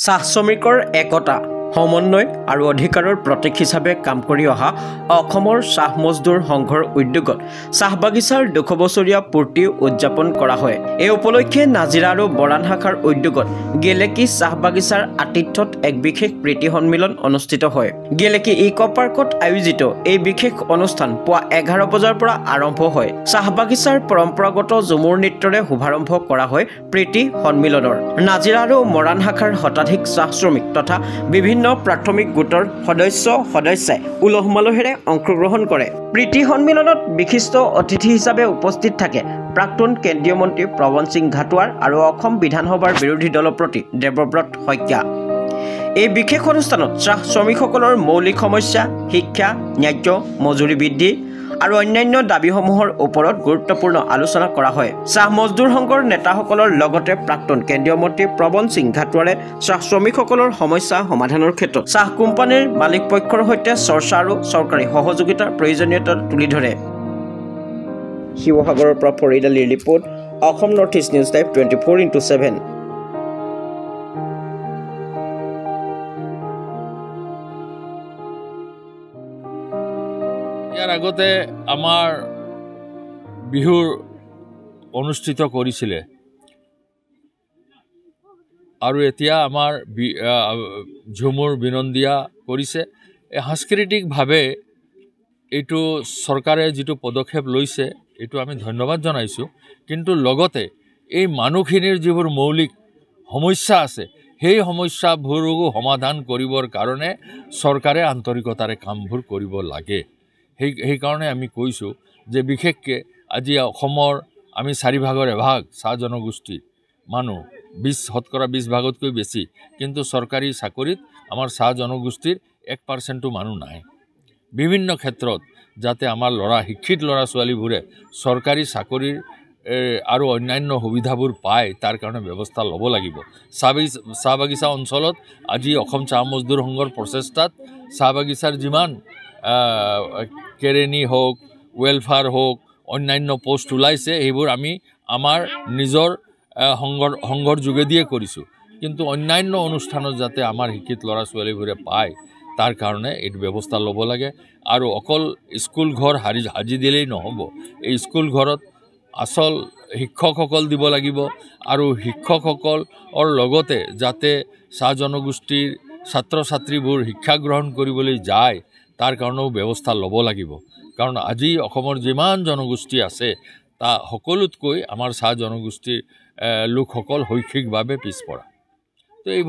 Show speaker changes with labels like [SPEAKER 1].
[SPEAKER 1] চাহ শ্ৰমিকৰ একতা সমন্বয় আৰু অধিকাৰৰ প্ৰতীক হিচাপে কাম কৰি অহা অসমৰ চাহ মজদুৰ সংঘৰ উদ্যোগত চাহ বাগিচাৰ ২০০ বছৰীয়া পূৰ্তি উদযাপন কৰা হয়। এই উপলক্ষে নাজিৰা আৰু বৰান শাখাৰ উদ্যোগত গেলেকী চাহ বাগিচাৰ আতিথ্যত এক বিশেষ প্ৰীতি সন্মিলন অনুষ্ঠিত হয়। গেলেকী ইক' পাৰ্কত আয়োজিত এই বিশেষ অনুষ্ঠান পুৱা ১১ বজাৰ পৰা আৰম্ভ হয়। চাহ বাগিচাৰ পৰম্পৰাগত ঝুমুৰ নৃত্যৰে শুভাৰম্ভ কৰা হয় প্ৰীতি সন্মিলনৰ। নাজিৰা আৰু মৰাণ শাখাৰ শতাধিক চাহ শ্ৰমিক তথা বিভিন্ন প্ৰাথমিক গোটৰ সদস্যাই উলহ মালহেৰে অংশগ্ৰহণ কৰে। প্ৰীতি সন্মিলনত বিশিষ্ট অতিথি হিচাপে উপস্থিত থাকে প্ৰাক্তন কেন্দ্ৰীয় মন্ত্ৰী প্ৰবন সিং ঘাটোৱাৰ আৰু অসম বিধানসভাৰ বিৰোধী দলপতি দেৱব্ৰত শইকীয়া। এই বিশেষ অনুষ্ঠানত চাহ শ্ৰমিকসকলৰ মৌলিক সমস্যা, শিক্ষা, ন্যায্য মজুৰি বৃদ্ধি আৰু অন্যান্য দাবীসমূহৰ ওপৰত গুৰুত্বপূৰ্ণ আলোচনা কৰা হয়। চাহ মজদুৰ সংঘৰ নেতাসকলৰ লগতে প্ৰাক্তন কেন্দ্ৰীয় মন্ত্ৰী প্ৰবন সিং ঘাটোৱাৰে চাহ শ্ৰমিকসকলৰ সমস্যা সমাধানৰ ক্ষেত্ৰত চাহ কোম্পানীৰ মালিক পক্ষৰ সৈতে চৰ্চা আৰু চৰকাৰী সহযোগিতাৰ প্ৰয়োজনীয়তা তুলি ধৰে। শিৱসাগৰৰ পৰা ফৰিদ আলীৰ report, Assam north east news live 24x7।
[SPEAKER 2] ইয়াৰ আগতে আমাৰ বিহুৰ অনুষ্ঠিত কৰিছিলে আৰু এতিয়া আমাৰ ঝুমুৰ বিনন্দিয়া কৰিছে। এই সাংস্কৃতিকভাৱে এইটো চৰকাৰে যিটো পদক্ষেপ লৈছে এইটো আমি ধন্যবাদ জনাইছোঁ, কিন্তু লগতে এই মানুহখিনিৰ যিবোৰ মৌলিক সমস্যা আছে সেই সমস্যাবোৰো সমাধান কৰিবৰ কাৰণে চৰকাৰে আন্তৰিকতাৰে কামবোৰ কৰিব লাগে। সেইকাৰণে আমি কৈছোঁ যে বিশেষকৈ আজি অসমৰ আমি 4ভাগৰ এভাগ চাহ জনগোষ্ঠীৰ মানুহ, 20% ভাগতকৈ বেছি, কিন্তু চৰকাৰী চাকৰিত আমাৰ চাহ জনগোষ্ঠীৰ 1% মানুহ নাই। বিভিন্ন ক্ষেত্ৰত যাতে আমাৰ শিক্ষিত ল'ৰা ছোৱালীবোৰে চৰকাৰী চাকৰিৰ আৰু অন্যান্য সুবিধাবোৰ পায় তাৰ কাৰণে ব্যৱস্থা ল'ব লাগিব। চাহ বাগিচা অঞ্চলত আজি অসম চাহ মজদুৰ সংঘৰ প্ৰচেষ্টাত চাহ বাগিচাৰ যিমান কেৰেণী হওক, ৱেলফেয়াৰ হওক, অন্যান্য পোষ্ট ওলাইছে সেইবোৰ আমি আমাৰ নিজৰ সংঘৰ যোগেদিয়ে কৰিছোঁ, কিন্তু অন্যান্য অনুষ্ঠানত যাতে আমাৰ শিক্ষিত ল'ৰা ছোৱালীবোৰে পায় তাৰ কাৰণে এইটো ব্যৱস্থা ল'ব লাগে। আৰু অকল স্কুল ঘৰ সাজি দিলেই নহ'ব, এই স্কুল ঘৰত আচল শিক্ষকসকল দিব লাগিব আৰু শিক্ষকসকলৰ লগতে যাতে চাহ জনগোষ্ঠীৰ ছাত্ৰ ছাত্ৰীবোৰ শিক্ষা গ্ৰহণ কৰিবলৈ যায় তাৰ কাৰণেও ব্যৱস্থা ল'ব লাগিব। কাৰণ আজি অসমৰ যিমান জনগোষ্ঠী আছে তা সকলোতকৈ আমাৰ চাহ জনগোষ্ঠীৰ লোকসকল শৈক্ষিকভাৱে পিছপৰা। তো এইবোৰ